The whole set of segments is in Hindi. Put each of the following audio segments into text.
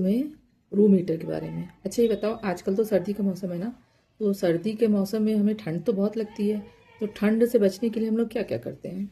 तुम्हें रूम हीटर के बारे में। अच्छा ये बताओ, आजकल तो सर्दी का मौसम है ना, तो सर्दी के मौसम में हमें ठंड तो बहुत लगती है। तो ठंड से बचने के लिए हम लोग क्या क्या करते हैं?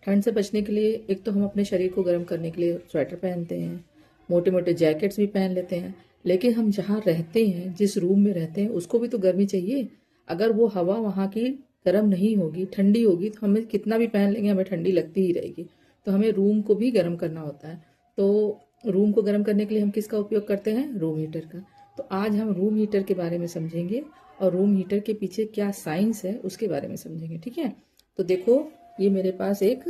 ठंड से बचने के लिए एक तो हम अपने शरीर को गर्म करने के लिए स्वेटर पहनते हैं, मोटे मोटे जैकेट्स भी पहन लेते हैं। लेकिन हम जहाँ रहते हैं, जिस रूम में रहते हैं, उसको भी तो गर्मी चाहिए। अगर वो हवा वहाँ की गर्म नहीं होगी, ठंडी होगी, तो हमें कितना भी पहन लेंगे हमें ठंडी लगती ही रहेगी। तो हमें रूम को भी गर्म करना होता है। तो रूम को गर्म करने के लिए हम किसका उपयोग करते हैं? रूम हीटर का। तो आज हम रूम हीटर के बारे में समझेंगे और रूम हीटर के पीछे क्या साइंस है उसके बारे में समझेंगे। ठीक है, तो देखो ये मेरे पास एक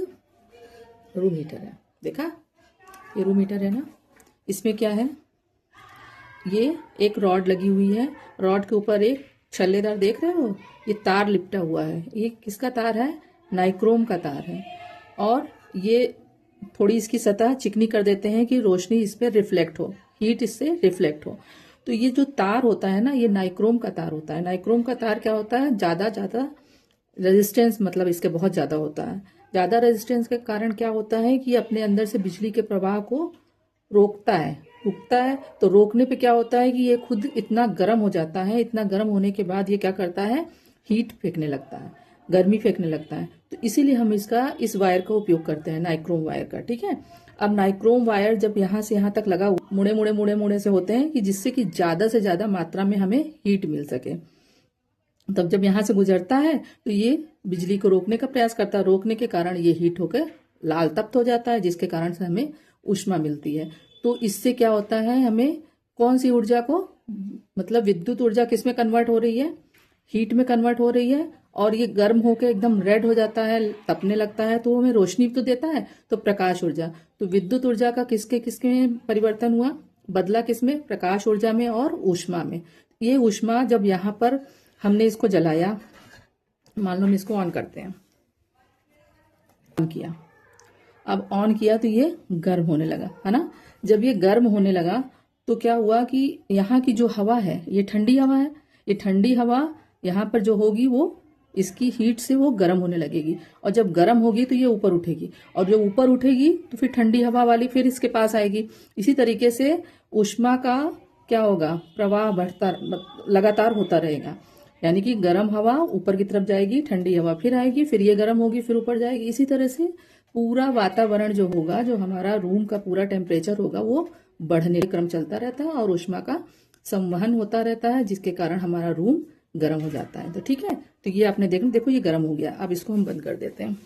रूम हीटर है। देखा, ये रूम हीटर है ना, इसमें क्या है, ये एक रॉड लगी हुई है। रॉड के ऊपर एक छल्लेदार, देख रहे हो, ये तार लिपटा हुआ है। ये किसका तार है? नाइक्रोम का तार है। और ये थोड़ी इसकी सतह चिकनी कर देते हैं कि रोशनी इस पर रिफ्लेक्ट हो, हीट इससे रिफ्लेक्ट हो। तो ये जो तार होता है ना, ये नाइक्रोम का तार होता है। नाइक्रोम का तार क्या होता है? ज्यादा रेजिस्टेंस, मतलब इसके बहुत ज्यादा होता है। ज्यादा रेजिस्टेंस के कारण क्या होता है कि अपने अंदर से बिजली के प्रवाह को रोकता है। तो रोकने पे क्या होता है कि ये खुद इतना गर्म हो जाता है। इतना गर्म होने के बाद ये क्या करता है? हीट फेंकने लगता है, गर्मी फेंकने लगता है। तो इसीलिए हम इस वायर का उपयोग करते हैं, नाइक्रोम वायर का। ठीक है, अब नाइक्रोम वायर जब यहाँ से यहाँ तक लगा, मुड़े से होते हैं कि जिससे कि ज्यादा से ज्यादा मात्रा में हमें हीट मिल सके। तब जब यहाँ से गुजरता है तो ये बिजली को रोकने का प्रयास करता है। रोकने के कारण ये हीट होकर लाल तप्त हो जाता है, जिसके कारण से हमें ऊष्मा मिलती है। तो इससे क्या होता है, हमें कौन सी ऊर्जा को, मतलब विद्युत ऊर्जा किस में कन्वर्ट हो रही है? हीट में कन्वर्ट हो रही है। और ये गर्म होकर एकदम रेड हो जाता है, तपने लगता है, तो हमें रोशनी भी तो देता है। तो प्रकाश ऊर्जा, तो विद्युत ऊर्जा का किसके किसके में परिवर्तन हुआ, बदला किसमें? प्रकाश ऊर्जा में और ऊष्मा में। ये ऊष्मा जब यहाँ पर हमने इसको जलाया, मान लो हम इसको ऑन करते हैं, ऑन किया, अब ऑन किया तो ये गर्म होने लगा, है ना। जब ये गर्म होने लगा तो क्या हुआ कि यहाँ की जो हवा है, ये ठंडी हवा है। ये ठंडी हवा यहाँ पर जो होगी वो इसकी हीट से वो गर्म होने लगेगी। और जब गर्म होगी तो ये ऊपर उठेगी, और जब ऊपर उठेगी तो फिर ठंडी हवा वाली फिर इसके पास आएगी। इसी तरीके से ऊष्मा का क्या होगा, प्रवाह बढ़ता लगातार होता रहेगा। यानी कि गर्म हवा ऊपर की तरफ जाएगी, ठंडी हवा फिर आएगी, फिर ये गर्म होगी, फिर ऊपर जाएगी। इसी तरह से पूरा वातावरण जो होगा, जो हमारा रूम का पूरा टेम्परेचर होगा, वो बढ़ने का क्रम चलता रहता है और ऊष्मा का संवहन होता रहता है, जिसके कारण हमारा रूम गर्म हो जाता है। तो ठीक है, तो ये आपने देखो ये गर्म हो गया। अब इसको हम बंद कर देते हैं।